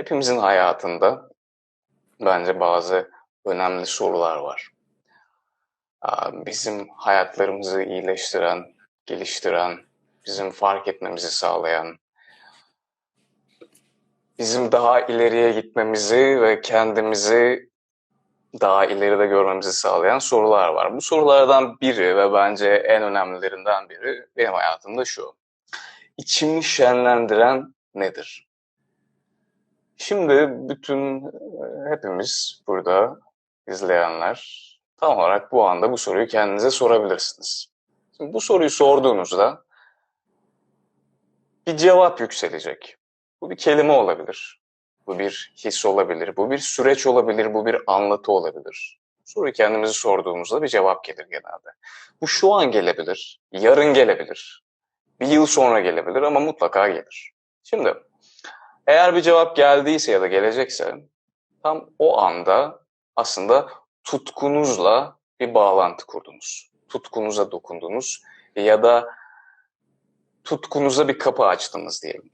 Hepimizin hayatında bence bazı önemli sorular var. Bizim hayatlarımızı iyileştiren, geliştiren, bizim fark etmemizi sağlayan, bizim daha ileriye gitmemizi ve kendimizi daha ileride görmemizi sağlayan sorular var. Bu sorulardan biri ve bence en önemlilerinden biri benim hayatımda şu. İçimi şenlendiren nedir? Şimdi hepimiz burada izleyenler tam olarak bu anda bu soruyu kendinize sorabilirsiniz. Şimdi bu soruyu sorduğunuzda bir cevap yükselecek. Bu bir kelime olabilir. Bu bir his olabilir. Bu bir süreç olabilir. Bu bir anlatı olabilir. Soruyu kendimize sorduğumuzda bir cevap gelir genelde. Bu şu an gelebilir, yarın gelebilir, bir yıl sonra gelebilir ama mutlaka gelir. Şimdi eğer bir cevap geldiyse ya da gelecekse tam o anda aslında tutkunuzla bir bağlantı kurdunuz. Tutkunuza dokundunuz ya da tutkunuza bir kapı açtınız diyelim.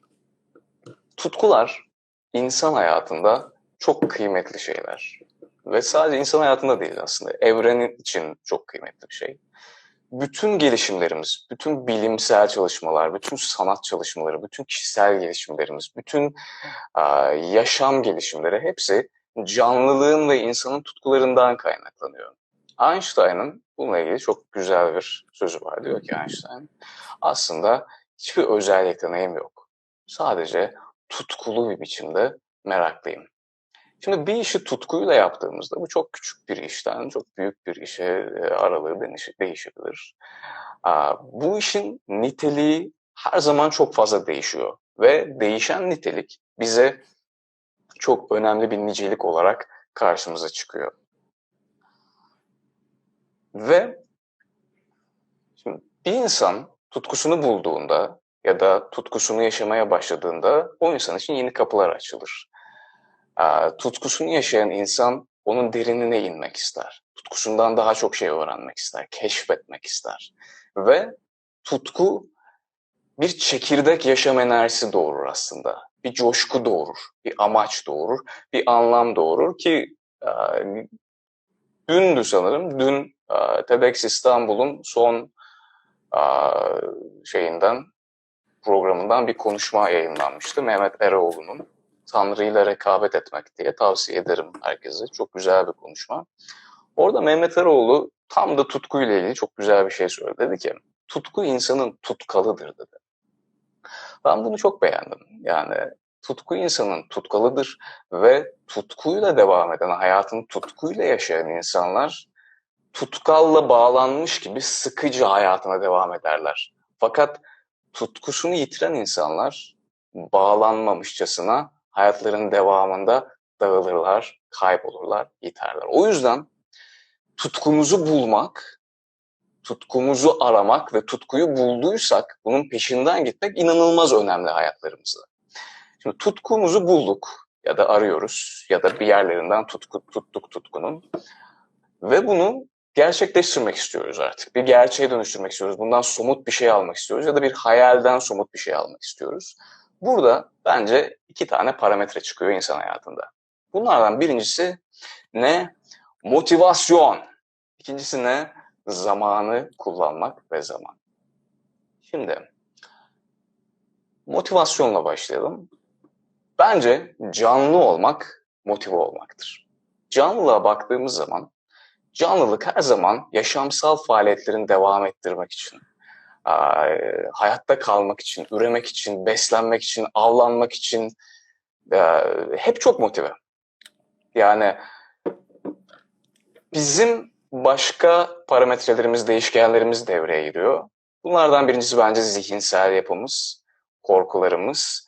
Tutkular insan hayatında çok kıymetli şeyler. Ve sadece insan hayatında değil aslında. Evrenin için çok kıymetli bir şey. Bütün gelişimlerimiz, bütün bilimsel çalışmalar, bütün sanat çalışmaları, bütün kişisel gelişimlerimiz, bütün yaşam gelişimleri hepsi canlılığın ve insanın tutkularından kaynaklanıyor. Einstein'ın bununla ilgili çok güzel bir sözü var. Diyor ki Einstein, aslında hiçbir özel yeteneğim yok. Sadece tutkulu bir biçimde meraklıyım. Şimdi bir işi tutkuyla yaptığımızda bu çok küçük bir işten çok büyük bir işe aralığı değişebilir. Bu işin niteliği her zaman çok fazla değişiyor ve değişen nitelik bize çok önemli bir nicelik olarak karşımıza çıkıyor. Ve şimdi bir insan tutkusunu bulduğunda ya da tutkusunu yaşamaya başladığında o insan için yeni kapılar açılır. Tutkusunu yaşayan insan onun derinine inmek ister. Tutkusundan daha çok şey öğrenmek ister, keşfetmek ister. Ve tutku bir çekirdek yaşam enerjisi doğurur aslında. Bir coşku doğurur, bir amaç doğurur, bir anlam doğurur ki dündü sanırım. Dün TEDx İstanbul'un son şeyinden programından bir konuşma yayınlanmıştı. Mehmet Eroğlu'nun Tanrı ile rekabet etmek diye tavsiye ederim herkese. Çok güzel bir konuşma. Orada Mehmet Eroğlu tam da tutkuyla ilgili çok güzel bir şey söyledi. Dedi ki tutku insanın tutkalıdır dedi. Ben bunu çok beğendim. Yani tutku insanın tutkalıdır ve tutkuyla devam eden, hayatını tutkuyla yaşayan insanlar tutkalla bağlanmış gibi sıkıcı hayatına devam ederler. Fakat tutkusunu yitiren insanlar bağlanmamışçasına hayatlarının devamında dağılırlar, kaybolurlar, yiterler. O yüzden tutkumuzu bulmak, tutkumuzu aramak ve tutkuyu bulduysak bunun peşinden gitmek inanılmaz önemli hayatlarımızda. Şimdi tutkumuzu bulduk ya da arıyoruz ya da bir yerlerinden tuttuk tutkunun ve bunu gerçekleştirmek istiyoruz artık. Bir gerçeğe dönüştürmek istiyoruz. Bundan somut bir şey almak istiyoruz ya da bir hayalden somut bir şey almak istiyoruz. Burada bence iki tane parametre çıkıyor insan hayatında. Bunlardan birincisi ne? Motivasyon. İkincisi ne? Zamanı kullanmak ve zaman. Şimdi motivasyonla başlayalım. Bence canlı olmak motive olmaktır. Canlılığa baktığımız zaman canlılık her zaman yaşamsal faaliyetlerini devam ettirmek için, hayatta kalmak için, üremek için, beslenmek için, avlanmak için hep çok motive. Yani bizim başka parametrelerimiz, değişkenlerimiz devreye giriyor. Bunlardan birincisi bence zihinsel yapımız, korkularımız,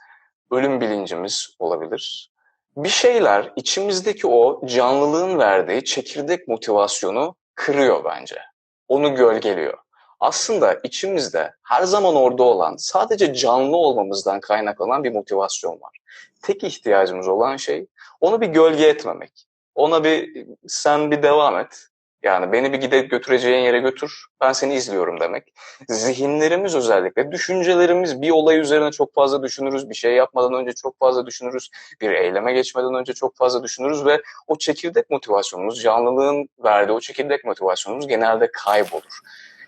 ölüm bilincimiz olabilir. Bir şeyler içimizdeki o canlılığın verdiği çekirdek motivasyonu kırıyor bence. Onu gölgeliyor. Aslında içimizde her zaman orada olan, sadece canlı olmamızdan kaynaklanan bir motivasyon var. Tek ihtiyacımız olan şey onu bir gölge etmemek. Ona sen bir devam et. Yani beni bir gidip götüreceğin yere götür, ben seni izliyorum demek. Zihinlerimiz özellikle, düşüncelerimiz bir olay üzerine çok fazla düşünürüz, bir şey yapmadan önce çok fazla düşünürüz, bir eyleme geçmeden önce çok fazla düşünürüz ve o çekirdek motivasyonumuz, canlılığın verdiği o çekirdek motivasyonumuz genelde kaybolur.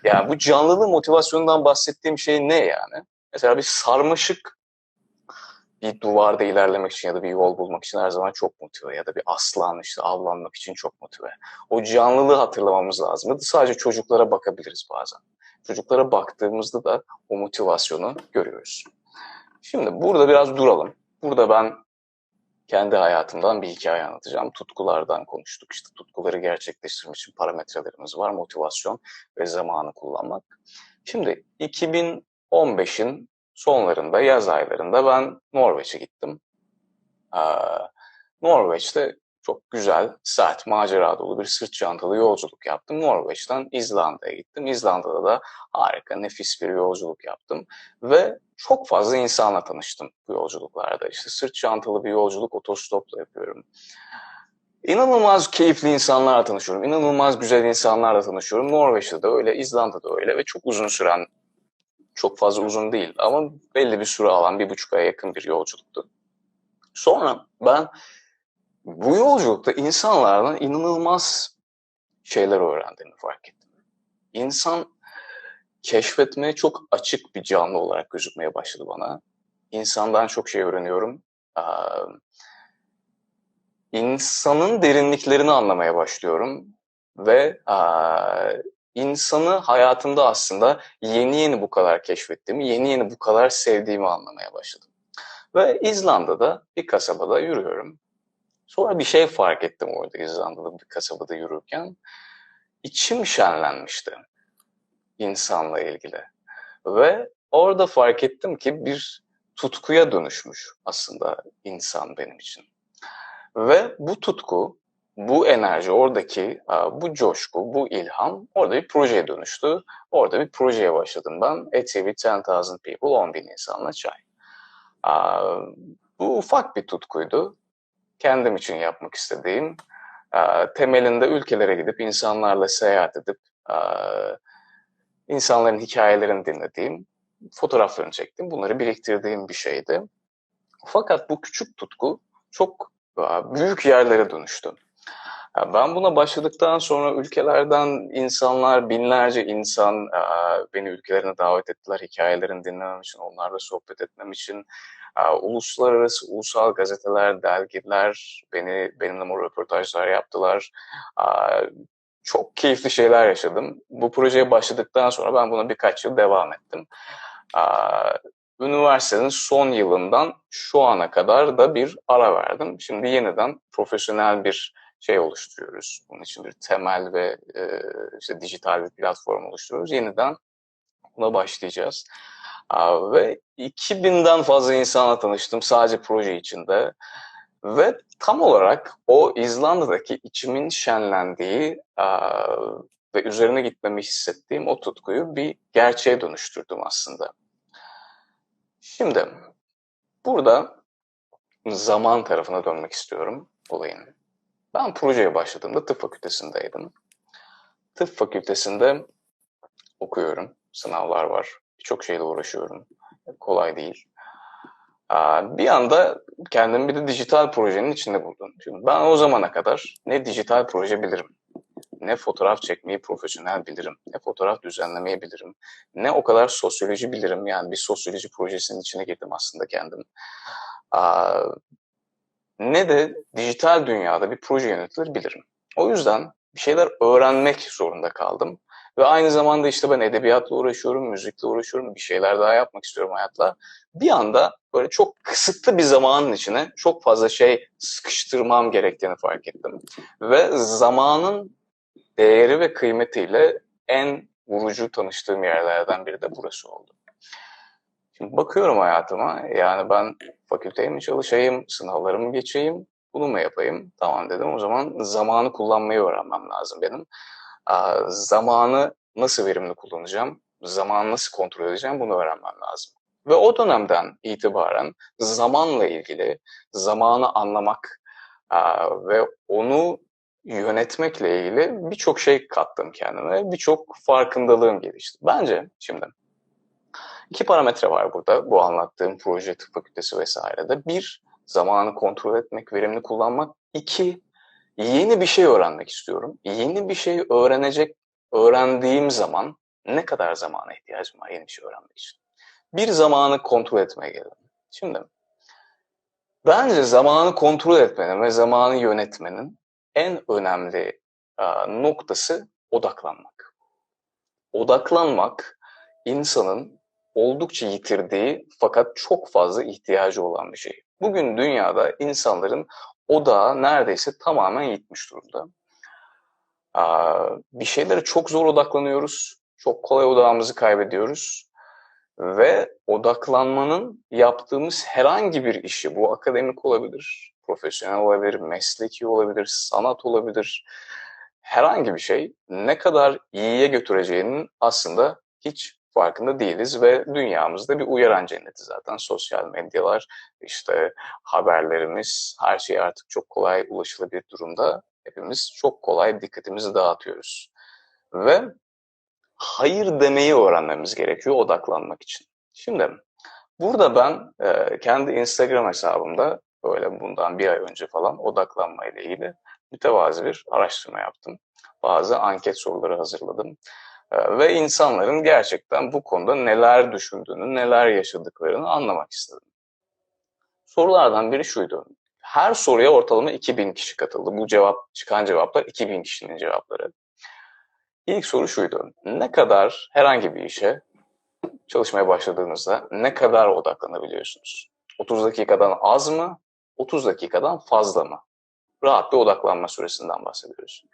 Yani bu canlılığı motivasyonundan bahsettiğim şey ne yani? Mesela bir sarmaşık bir duvarda ilerlemek için ya da bir yol bulmak için her zaman çok motive ya da bir aslan işte avlanmak için çok motive. O canlılığı hatırlamamız lazım. Sadece çocuklara bakabiliriz bazen. Çocuklara baktığımızda da o motivasyonu görüyoruz. Şimdi burada biraz duralım. Burada ben kendi hayatımdan bir hikaye anlatacağım. Tutkulardan konuştuk. İşte tutkuları gerçekleştirmek için parametrelerimiz var. Motivasyon ve zamanı kullanmak. Şimdi 2015'in sonlarında, yaz aylarında ben Norveç'e gittim. Norveç'te çok güzel, sert, macera dolu bir sırt çantalı yolculuk yaptım. Norveç'ten İzlanda'ya gittim. İzlanda'da da harika, nefis bir yolculuk yaptım. Ve çok fazla insanla tanıştım bu yolculuklarda. İşte sırt çantalı bir yolculuk otostopla yapıyorum. İnanılmaz keyifli insanlarla tanışıyorum. İnanılmaz güzel insanlarla tanışıyorum. Norveç'te de öyle, İzlanda'da öyle ve çok uzun süren, çok fazla uzun değil ama belli bir süre alan 1,5 aya yakın bir yolculuktu. Sonra ben bu yolculukta insanlardan inanılmaz şeyler öğrendiğimi fark ettim. İnsan keşfetmeye çok açık bir canlı olarak gözükmeye başladı bana. İnsandan çok şey öğreniyorum. İnsanın derinliklerini anlamaya başlıyorum. Ve insanı hayatımda aslında yeni yeni bu kadar keşfettiğimi, yeni yeni bu kadar sevdiğimi anlamaya başladım. Ve İzlanda'da bir kasabada yürüyorum. Sonra bir şey fark ettim orada İzlanda'da bir kasabada yürürken. İçim şenlenmişti insanla ilgili. Ve orada fark ettim ki bir tutkuya dönüşmüş aslında insan benim için. Ve bu tutku, bu enerji, oradaki bu coşku, bu ilham orada bir projeye dönüştü. Orada bir projeye başladım ben. ATV 10,000 People, 10.000 insanla çay. Bu ufak bir tutkuydu. Kendim için yapmak istediğim. Temelinde ülkelere gidip insanlarla seyahat edip insanların hikayelerini dinlediğim, fotoğraflarını çektiğim, bunları biriktirdiğim bir şeydi. Fakat bu küçük tutku çok büyük yerlere dönüştü. Ben buna başladıktan sonra ülkelerden insanlar, binlerce insan beni ülkelerine davet ettiler. Hikayelerini dinlemem için, onlarla sohbet etmem için. Uluslararası, ulusal gazeteler, dergiler benimle röportajlar yaptılar. Çok keyifli şeyler yaşadım. Bu projeye başladıktan sonra ben buna birkaç yıl devam ettim. Üniversitenin son yılından şu ana kadar da bir ara verdim. Şimdi yeniden profesyonel bir şey oluşturuyoruz. Bunun için bir temel ve işte dijital bir platform oluşturuyoruz. Yeniden buna başlayacağız. Ve 2000'den fazla insanla tanıştım sadece proje içinde. Ve tam olarak o İzlanda'daki içimin şenlendiği ve üzerine gitmemi hissettiğim o tutkuyu bir gerçeğe dönüştürdüm aslında. Şimdi burada zaman tarafına dönmek istiyorum olayın. Ben projeye başladığımda tıp fakültesindeydim. Tıp fakültesinde okuyorum, sınavlar var, birçok şeyle uğraşıyorum. Kolay değil. Bir anda kendimi bir de dijital projenin içinde buldum. Şimdi ben o zamana kadar ne dijital proje bilirim, ne fotoğraf çekmeyi profesyonel bilirim, ne fotoğraf düzenlemeyi bilirim, ne o kadar sosyoloji bilirim. Yani bir sosyoloji projesinin içine girdim aslında kendim. Ne de dijital dünyada bir proje yönetilir bilirim. O yüzden bir şeyler öğrenmek zorunda kaldım. Ve aynı zamanda işte ben edebiyatla uğraşıyorum, müzikle uğraşıyorum, bir şeyler daha yapmak istiyorum hayatla. Bir anda böyle çok kısıtlı bir zamanın içine çok fazla şey sıkıştırmam gerektiğini fark ettim. Ve zamanın değeri ve kıymetiyle en vurucu tanıştığım yerlerden biri de burası oldu. Şimdi bakıyorum hayatıma, yani ben fakülteye mi çalışayım, sınavlarımı geçeyim, bunu mu yapayım? Tamam dedim, o zaman zamanı kullanmayı öğrenmem lazım benim. Zamanı nasıl verimli kullanacağım, zamanı nasıl kontrol edeceğim bunu öğrenmem lazım. Ve o dönemden itibaren zamanla ilgili zamanı anlamak ve onu yönetmekle ilgili birçok şey kattım kendime, birçok farkındalığım gelişti. Bence şimdi iki parametre var burada bu anlattığım proje, tıp fakültesi vesairede. Bir, zamanı kontrol etmek, verimli kullanmak. İki, yeni bir şey öğrenmek istiyorum. Yeni bir şey öğrendiğim zaman ne kadar zamana ihtiyacım var yeni bir şey öğrenmek için? Bir, zamanı kontrol etmeye gelelim. Şimdi bence zamanı kontrol etmenin ve zamanı yönetmenin en önemli noktası odaklanmak. Odaklanmak insanın oldukça yitirdiği fakat çok fazla ihtiyacı olan bir şey. Bugün dünyada insanların odağı neredeyse tamamen yitmiş durumda. Bir şeylere çok zor odaklanıyoruz, çok kolay odağımızı kaybediyoruz ve odaklanmanın yaptığımız herhangi bir işi, bu akademik olabilir, profesyonel olabilir, mesleki olabilir, sanat olabilir, herhangi bir şey ne kadar iyiye götüreceğinin aslında hiç farkında değiliz ve dünyamızda bir uyaran cenneti zaten. Sosyal medyalar, işte haberlerimiz, her şey artık çok kolay ulaşılabilir durumda. Hepimiz çok kolay dikkatimizi dağıtıyoruz. Ve hayır demeyi öğrenmemiz gerekiyor odaklanmak için. Şimdi burada ben kendi Instagram hesabımda böyle bundan bir ay önce falan odaklanma ile ilgili mütevazi bir araştırma yaptım. Bazı anket soruları hazırladım. Ve insanların gerçekten bu konuda neler düşündüğünü, neler yaşadıklarını anlamak istedim. Sorulardan biri şuydu. Her soruya ortalama 2000 kişi katıldı. Bu çıkan cevaplar 2000 kişinin cevapları. İlk soru şuydu. Ne kadar herhangi bir işe çalışmaya başladığınızda ne kadar odaklanabiliyorsunuz? 30 dakikadan az mı? 30 dakikadan fazla mı? Rahat bir odaklanma süresinden bahsediyoruz.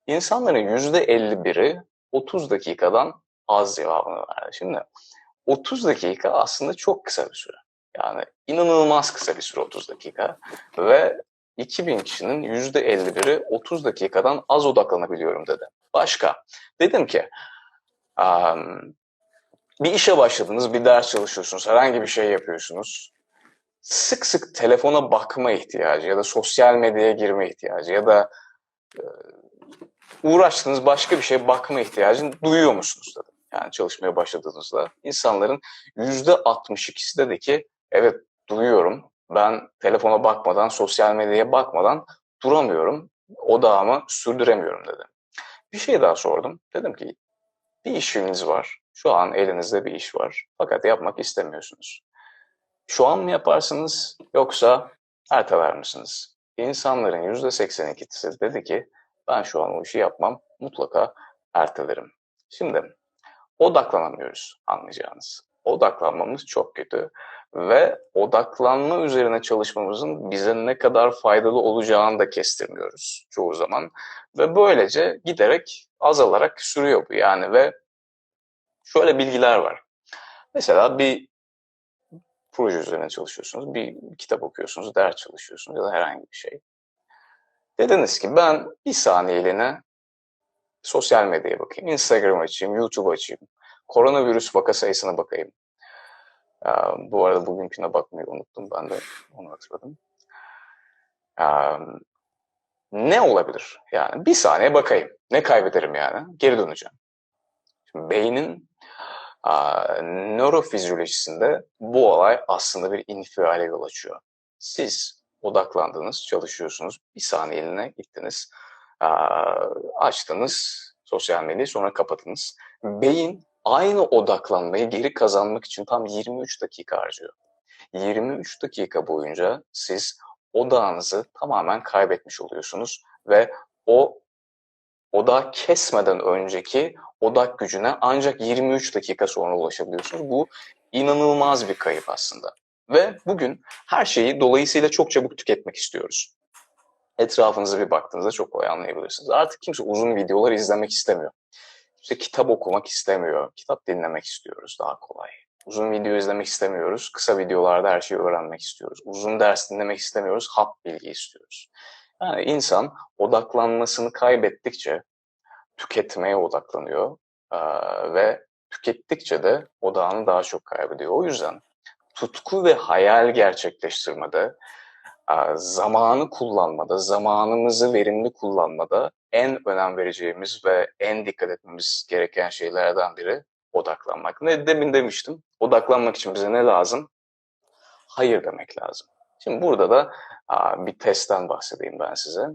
İnsanların %51'i 30 dakikadan az cevabını verdi. Şimdi 30 dakika aslında çok kısa bir süre. Yani inanılmaz kısa bir süre 30 dakika. Ve 2000 kişinin %51'i 30 dakikadan az odaklanabiliyorum dedi. Başka. Dedim ki bir işe başladınız, bir ders çalışıyorsunuz, herhangi bir şey yapıyorsunuz. Sık sık telefona bakma ihtiyacı ya da sosyal medyaya girme ihtiyacı ya da uğraştığınız başka bir şeye bakma ihtiyacını duyuyor musunuz dedim. Yani çalışmaya başladığınızda insanların %62'si dedi ki evet duyuyorum. Ben telefona bakmadan, sosyal medyaya bakmadan duramıyorum. Odağımı sürdüremiyorum dedi. Bir şey daha sordum. Dedim ki bir işiniz var. Şu an elinizde bir iş var. Fakat yapmak istemiyorsunuz. Şu an mı yaparsınız yoksa erteler misiniz? İnsanların %82'si dedi ki ben şu an o işi yapmam, mutlaka ertelerim. Şimdi odaklanamıyoruz anlayacağınız. Odaklanmamız çok kötü ve odaklanma üzerine çalışmamızın bize ne kadar faydalı olacağını da kestirmiyoruz çoğu zaman. Ve böylece giderek azalarak sürüyor bu yani ve şöyle bilgiler var. Mesela bir proje üzerine çalışıyorsunuz, bir kitap okuyorsunuz, ders çalışıyorsunuz ya da herhangi bir şey. Dediniz ki ben bir saniyeliğine sosyal medyaya bakayım, Instagram açayım, YouTube açayım, koronavirüs vaka sayısına bakayım. Bu arada bugünküne bakmayı unuttum, ben de onu hatırladım. Ne olabilir? Yani bir saniye bakayım, ne kaybederim yani? Geri döneceğim. Şimdi beynin nörofizyolojisinde bu olay aslında bir infiale yol açıyor. Siz odaklandınız, çalışıyorsunuz, bir saniyeliğine gittiniz, açtınız sosyal medyayı sonra kapatınız. Beyin aynı odaklanmayı geri kazanmak için tam 23 dakika harcıyor. 23 dakika boyunca siz odağınızı tamamen kaybetmiş oluyorsunuz ve o odak kesmeden önceki odak gücüne ancak 23 dakika sonra ulaşabiliyorsunuz. Bu inanılmaz bir kayıp aslında. Ve bugün her şeyi dolayısıyla çok çabuk tüketmek istiyoruz. Etrafınıza bir baktığınızda çok kolay anlayabilirsiniz. Artık kimse uzun videolar izlemek istemiyor. İşte kitap okumak istemiyor. Kitap dinlemek istiyoruz daha kolay. Uzun video izlemek istemiyoruz. Kısa videolarda her şeyi öğrenmek istiyoruz. Uzun ders dinlemek istemiyoruz. Hap bilgi istiyoruz. Yani insan odaklanmasını kaybettikçe tüketmeye odaklanıyor ve tükettikçe de odağını daha çok kaybediyor. O yüzden tutku ve hayal gerçekleştirmede zamanı kullanmada, zamanımızı verimli kullanmada en önem vereceğimiz ve en dikkat etmemiz gereken şeylerden biri odaklanmak. Ne demin demiştim, odaklanmak için bize ne lazım? Hayır demek lazım. Şimdi burada da bir testten bahsedeyim ben size.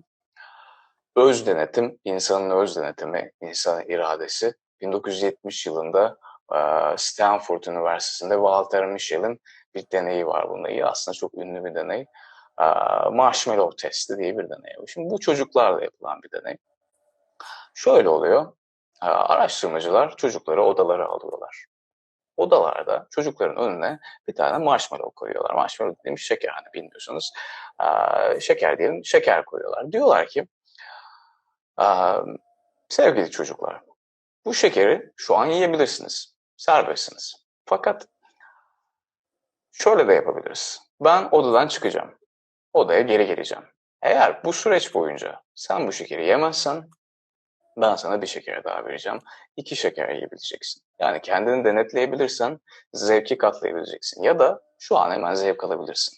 Öz denetim, insanın öz denetimi, insan iradesi. 1970 yılında Stanford Üniversitesi'nde Walter Mischel'in bir deneyi var bununla ilgili. Aslında çok ünlü bir deney. Marshmallow testi diye bir deney. Şimdi bu çocuklarla yapılan bir deney. Şöyle oluyor. Araştırmacılar çocukları odalara alıyorlar. Odalarda çocukların önüne bir tane marshmallow koyuyorlar. Marshmallow dediğimiz şeker, hani bilmiyorsunuz. Şeker diyelim, şeker koyuyorlar. Diyorlar ki sevgili çocuklar, bu şekeri şu an yiyebilirsiniz. Serbestsiniz. Fakat şöyle de yapabiliriz. Ben odadan çıkacağım. Odaya geri geleceğim. Eğer bu süreç boyunca sen bu şekeri yemezsen ben sana bir şeker daha vereceğim. 2 şeker yiyebileceksin. Yani kendini denetleyebilirsen zevki katlayabileceksin. Ya da şu an hemen zevk alabilirsin.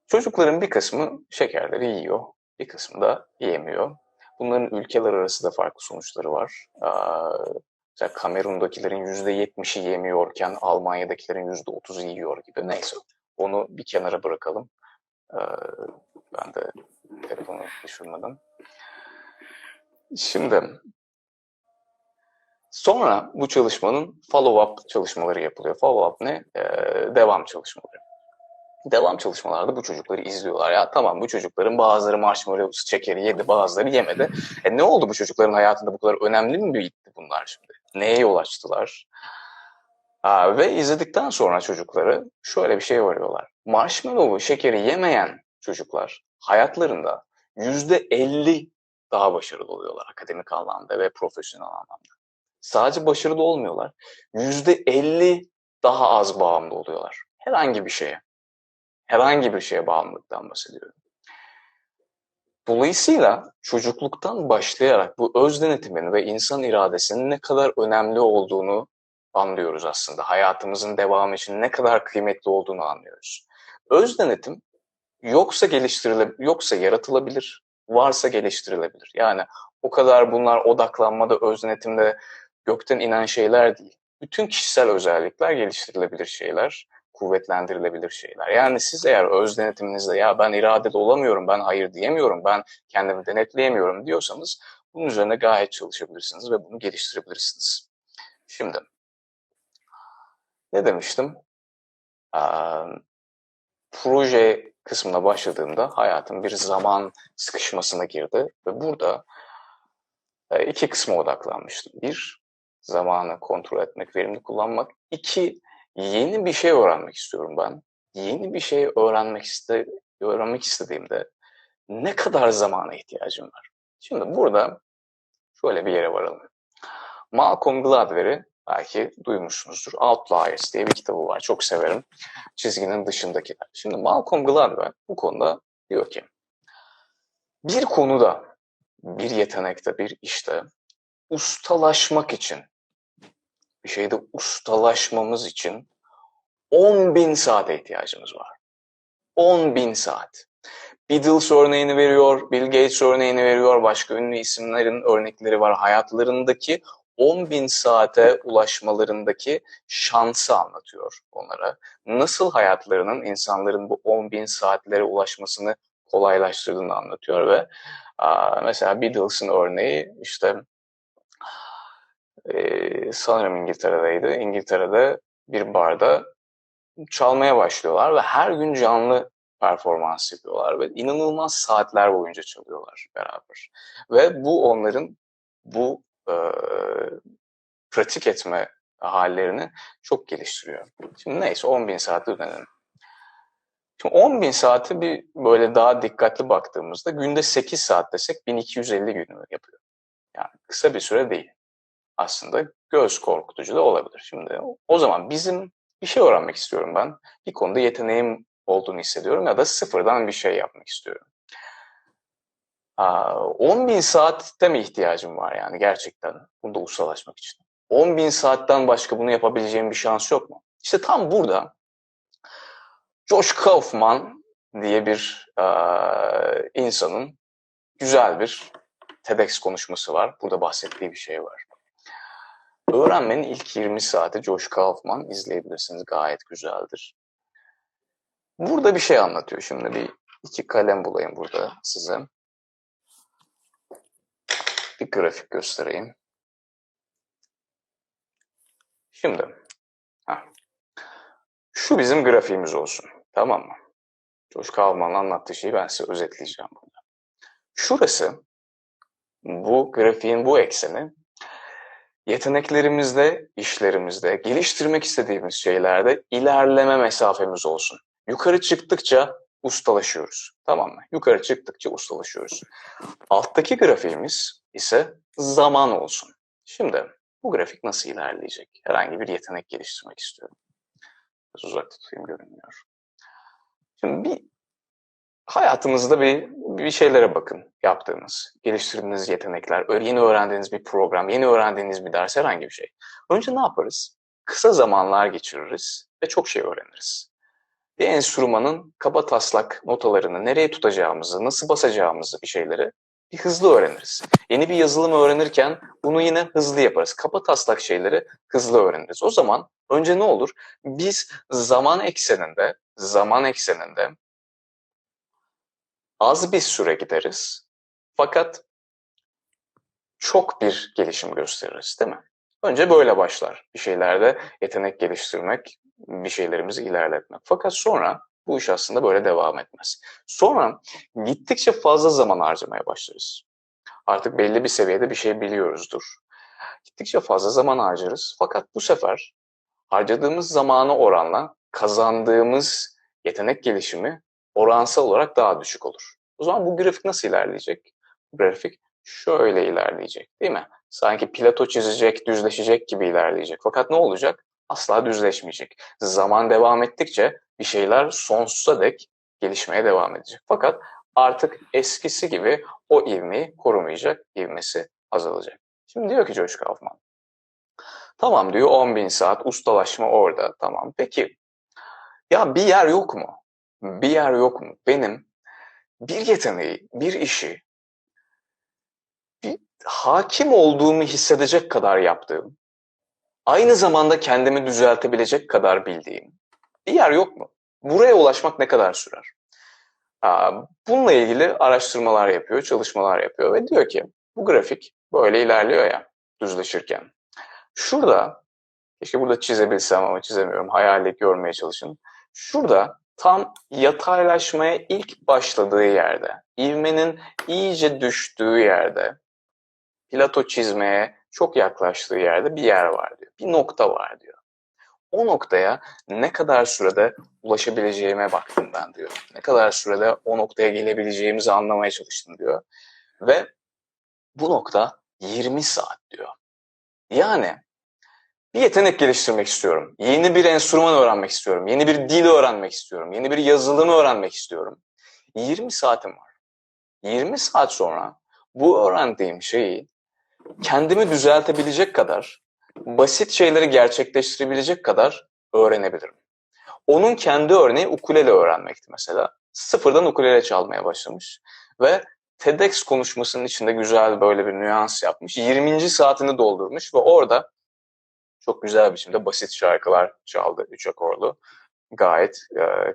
Çocukların bir kısmı şekerleri yiyor, bir kısmı da yemiyor. Bunların ülkeler arası da farklı sonuçları var. Mesela Kamerun'dakilerin %70'i yemiyorken Almanya'dakilerin %30'u yiyor gibi. Neyse, onu bir kenara bırakalım. Ben de telefonu düşürmedim. Şimdi sonra bu çalışmanın follow-up çalışmaları yapılıyor. Follow-up ne? Devam çalışmaları. Devam çalışmalarda bu çocukları izliyorlar. Ya tamam, bu çocukların bazıları marshmallow şekeri yedi, bazıları yemedi. Ne oldu bu çocukların hayatında, bu kadar önemli mi bitti bunlar şimdi? Neye yol açtılar? Ve izledikten sonra çocukları şöyle bir şey varıyorlar. Marshmallow şekeri yemeyen çocuklar hayatlarında %50 daha başarılı oluyorlar akademik anlamda ve profesyonel anlamda. Sadece başarılı olmuyorlar, %50 daha az bağımlı oluyorlar. Herhangi bir şeye. Herhangi bir şeye bağımlılıktan bahsediyorum. Dolayısıyla çocukluktan başlayarak bu öz denetimin ve insan iradesinin ne kadar önemli olduğunu anlıyoruz aslında. Hayatımızın devamı için ne kadar kıymetli olduğunu anlıyoruz. Öz denetim yoksa yaratılabilir, varsa geliştirilebilir. Yani o kadar bunlar odaklanmada, öz denetimde gökten inen şeyler değil. Bütün kişisel özellikler geliştirilebilir şeyler, kuvvetlendirilebilir şeyler. Yani siz eğer öz denetiminizde ya ben iradeli olamıyorum, ben hayır diyemiyorum, ben kendimi denetleyemiyorum diyorsanız bunun üzerine gayet çalışabilirsiniz ve bunu geliştirebilirsiniz. Şimdi ne demiştim? Proje kısmına başladığımda hayatım bir zaman sıkışmasına girdi ve burada iki kısma odaklanmıştım. Bir, zamanı kontrol etmek, verimli kullanmak. İki, yeni bir şey öğrenmek istiyorum ben. Yeni bir şey öğrenmek istediğimde ne kadar zamana ihtiyacım var? Şimdi burada şöyle bir yere varalım. Malcolm Gladwell'i belki duymuşsunuzdur. Outliers diye bir kitabı var. Çok severim. Çizginin dışındakiler. Şimdi Malcolm Gladwell bu konuda diyor ki bir konuda, bir yetenekte, bir işte ustalaşmak için, bir şeyde ustalaşmamız için 10.000 saate ihtiyacımız var. 10.000 saat. Beatles örneğini veriyor, Bill Gates örneğini veriyor, başka ünlü isimlerin örnekleri var. Hayatlarındaki 10.000 saate ulaşmalarındaki şansı anlatıyor onlara. Nasıl hayatlarının insanların bu 10.000 saatlere ulaşmasını kolaylaştırdığını anlatıyor ve mesela Beatles'ın örneği işte sanırım İngiltere'deydi. İngiltere'de bir barda çalmaya başlıyorlar ve her gün canlı performans yapıyorlar ve inanılmaz saatler boyunca çalıyorlar beraber. Ve bu onların bu pratik etme hallerini çok geliştiriyor. Şimdi neyse 10.000 saate dönelim. Şimdi 10.000 saati bir böyle daha dikkatli baktığımızda günde 8 saat desek 1250 gün yapıyor. Yani kısa bir süre değil. Aslında göz korkutucu da olabilir. Şimdi o zaman bizim bir şey öğrenmek istiyorum ben. Bir konuda yeteneğim olduğunu hissediyorum ya da sıfırdan bir şey yapmak istiyorum. 10.000 saatte mi ihtiyacım var yani gerçekten bunda ustalaşmak için? 10.000 saatten başka bunu yapabileceğim bir şans yok mu? İşte tam burada Josh Kaufman diye bir insanın güzel bir TEDx konuşması var. Burada bahsettiği bir şey var. Öğrenmenin ilk 20 saati Josh Kaufman, izleyebilirsiniz, gayet güzeldir. Burada bir şey anlatıyor. Şimdi bir iki kalem bulayım burada size. Bir grafik göstereyim. Şimdi şu bizim grafiğimiz olsun. Tamam mı? Josh Kaufman'ın anlattığı şeyi ben size özetleyeceğim burada. Şurası, bu grafiğin bu ekseni, yeteneklerimizde, işlerimizde, geliştirmek istediğimiz şeylerde ilerleme mesafemiz olsun. Yukarı çıktıkça ustalaşıyoruz. Tamam mı? Yukarı çıktıkça ustalaşıyoruz. Alttaki grafiğimiz ise zaman olsun. Şimdi bu grafik nasıl ilerleyecek? Herhangi bir yetenek geliştirmek istiyorum. Biraz uzakta tutayım, görünmüyor. Şimdi hayatınızda bir şeylere bakın, yaptığınız, geliştirdiğiniz yetenekler, yeni öğrendiğiniz bir program, yeni öğrendiğiniz bir ders, herhangi bir şey. Önce ne yaparız? Kısa zamanlar geçiririz ve çok şey öğreniriz. Bir enstrümanın kaba taslak notalarını, nereye tutacağımızı, nasıl basacağımızı, bir şeyleri bir hızlı öğreniriz. Yeni bir yazılım öğrenirken bunu yine hızlı yaparız. Kaba taslak şeyleri hızlı öğreniriz. O zaman önce ne olur? Biz zaman ekseninde az bir süre gideriz fakat çok bir gelişim gösteririz, değil mi? Önce böyle başlar bir şeylerde yetenek geliştirmek, bir şeylerimizi ilerletmek. Fakat sonra bu iş aslında böyle devam etmez. Sonra gittikçe fazla zaman harcamaya başlarız. Artık belli bir seviyede bir şey biliyoruzdur. Gittikçe fazla zaman harcarız fakat bu sefer harcadığımız zamana oranla kazandığımız yetenek gelişimi oransal olarak daha düşük olur. O zaman bu grafik nasıl ilerleyecek? Bu grafik şöyle ilerleyecek, değil mi? Sanki plato çizecek, düzleşecek gibi ilerleyecek. Fakat ne olacak? Asla düzleşmeyecek. Zaman devam ettikçe bir şeyler sonsuza dek gelişmeye devam edecek. Fakat artık eskisi gibi o ivmeyi korumayacak, ivmesi azalacak. Şimdi diyor ki Josh Kaufman, tamam diyor, 10.000 saat ustalaşma orada. Tamam. Peki ya bir yer yok mu? Bir yer yok mu? Benim bir yeteneği, bir işi, bir hakim olduğumu hissedecek kadar yaptığım, aynı zamanda kendimi düzeltebilecek kadar bildiğim bir yer yok mu? Buraya ulaşmak ne kadar sürer? Bununla ilgili araştırmalar yapıyor, çalışmalar yapıyor ve diyor ki bu grafik böyle ilerliyor ya düzleşirken. Şurada, keşke burada çizebilsem ama çizemiyorum. Hayali görmeye çalışın. Şurada tam yataylaşmaya ilk başladığı yerde, ivmenin iyice düştüğü yerde, plato çizmeye çok yaklaştığı yerde bir yer var diyor. Bir nokta var diyor. O noktaya ne kadar sürede ulaşabileceğime baktım ben diyor. Ne kadar sürede o noktaya gelebileceğimizi anlamaya çalıştım diyor. Ve bu nokta 20 saat diyor. Yani bir yetenek geliştirmek istiyorum. Yeni bir enstrüman öğrenmek istiyorum. Yeni bir dil öğrenmek istiyorum. Yeni bir yazılım öğrenmek istiyorum. 20 saatim var. 20 saat sonra bu öğrendiğim şeyi kendimi düzeltebilecek kadar, basit şeyleri gerçekleştirebilecek kadar öğrenebilirim. Onun kendi örneği ukulele öğrenmekti mesela. Sıfırdan ukulele çalmaya başlamış ve TEDx konuşmasının içinde güzel böyle bir nüans yapmış. 20. saatini doldurmuş ve orada çok güzel bir biçimde basit şarkılar çaldı, 3 akorlu. Gayet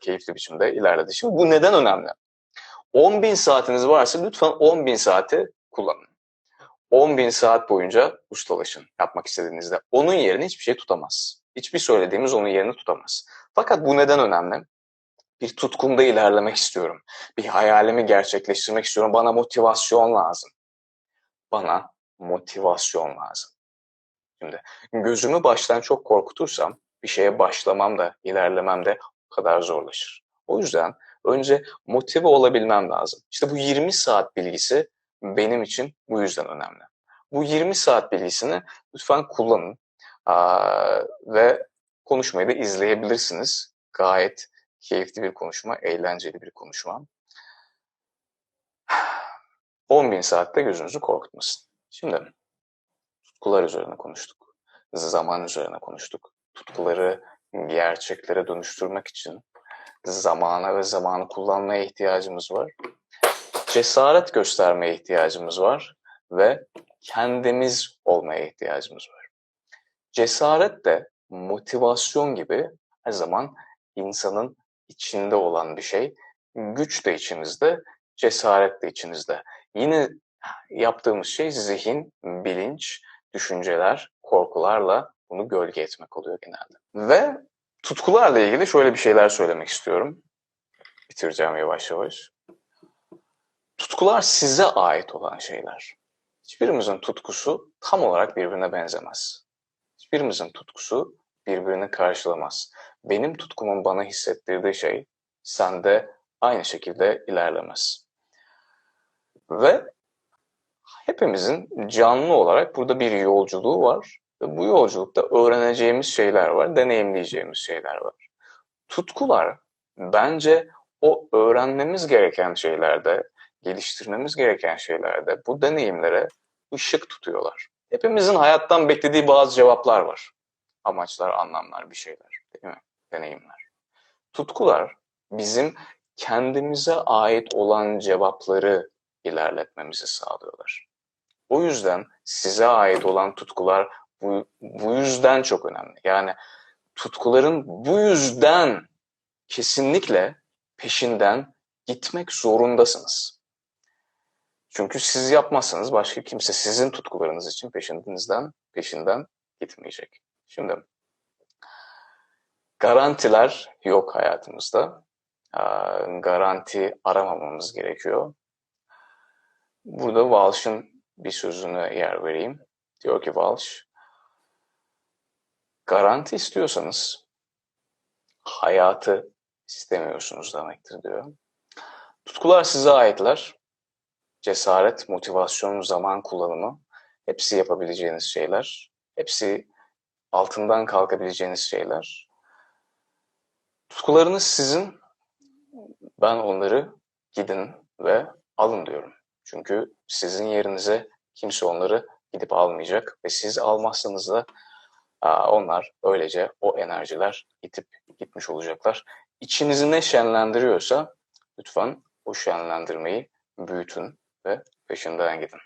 keyifli biçimde ilerledi. Şimdi bu neden önemli? 10.000 saatiniz varsa lütfen 10.000 saati kullanın. 10.000 saat boyunca ustalaşın yapmak istediğinizde. Onun yerini hiçbir şey tutamaz. Hiçbir söylediğimiz onun yerini tutamaz. Fakat bu neden önemli? Bir tutkumda ilerlemek istiyorum. Bir hayalimi gerçekleştirmek istiyorum. Bana motivasyon lazım. Bana motivasyon lazım. Şimdi gözümü baştan çok korkutursam bir şeye başlamam da ilerlemem de o kadar zorlaşır. O yüzden önce motive olabilmem lazım. İşte bu 20 saat bilgisi benim için bu yüzden önemli. Bu 20 saat bilgisini lütfen kullanın ve konuşmayı da izleyebilirsiniz. Gayet keyifli bir konuşma, eğlenceli bir konuşma. 10.000 saatte gözünüzü korkutmasın. Şimdi tutkular üzerine konuştuk. Zaman üzerine konuştuk. Tutkuları gerçeklere dönüştürmek için Zamana ve zamanı kullanmaya ihtiyacımız var. Cesaret göstermeye ihtiyacımız var ve kendimiz olmaya ihtiyacımız var. Cesaret de motivasyon gibi her zaman insanın içinde olan bir şey. Güç de içinizde, cesaret de içinizde. Yine yaptığımız şey zihin, bilinç, düşünceler, korkularla bunu gölge etmek oluyor genelde. Ve tutkularla ilgili şöyle bir şeyler söylemek istiyorum. Bitireceğim yavaş yavaş. Tutkular size ait olan şeyler. Hiçbirimizin tutkusu tam olarak birbirine benzemez. Hiçbirimizin tutkusu birbirini karşılamaz. Benim tutkumun bana hissettirdiği şey sende aynı şekilde ilerlemez. Ve hepimizin canlı olarak burada bir yolculuğu var. Ve bu yolculukta öğreneceğimiz şeyler var, deneyimleyeceğimiz şeyler var. Tutkular bence o öğrenmemiz gereken şeylerde, geliştirmemiz gereken şeylerde bu deneyimlere ışık tutuyorlar. Hepimizin hayattan beklediği bazı cevaplar var. Amaçlar, anlamlar, bir şeyler, değil mi? Deneyimler. Tutkular bizim kendimize ait olan cevapları ilerletmemizi sağlıyorlar. O yüzden size ait olan tutkular bu yüzden çok önemli. Yani tutkuların bu yüzden kesinlikle peşinden gitmek zorundasınız. Çünkü siz yapmazsanız başka kimse sizin tutkularınız için peşinden gitmeyecek. Şimdi garantiler yok hayatımızda. Garanti aramamamız gerekiyor. Burada Walsh'ın bir sözüne yer vereyim. Diyor ki Walsh, garanti istiyorsanız hayatı istemiyorsunuz demektir diyor. Tutkular size aitler. Cesaret, motivasyon, zaman kullanımı hepsi yapabileceğiniz şeyler. Hepsi altından kalkabileceğiniz şeyler. Tutkularınız sizin. Ben onları gidin ve alın diyorum. Çünkü sizin yerinize kimse onları gidip almayacak ve siz almazsanız da onlar öylece o enerjiler itip gitmiş olacaklar. İçinizi ne şenlendiriyorsa lütfen o şenlendirmeyi büyütün ve peşinden gidin.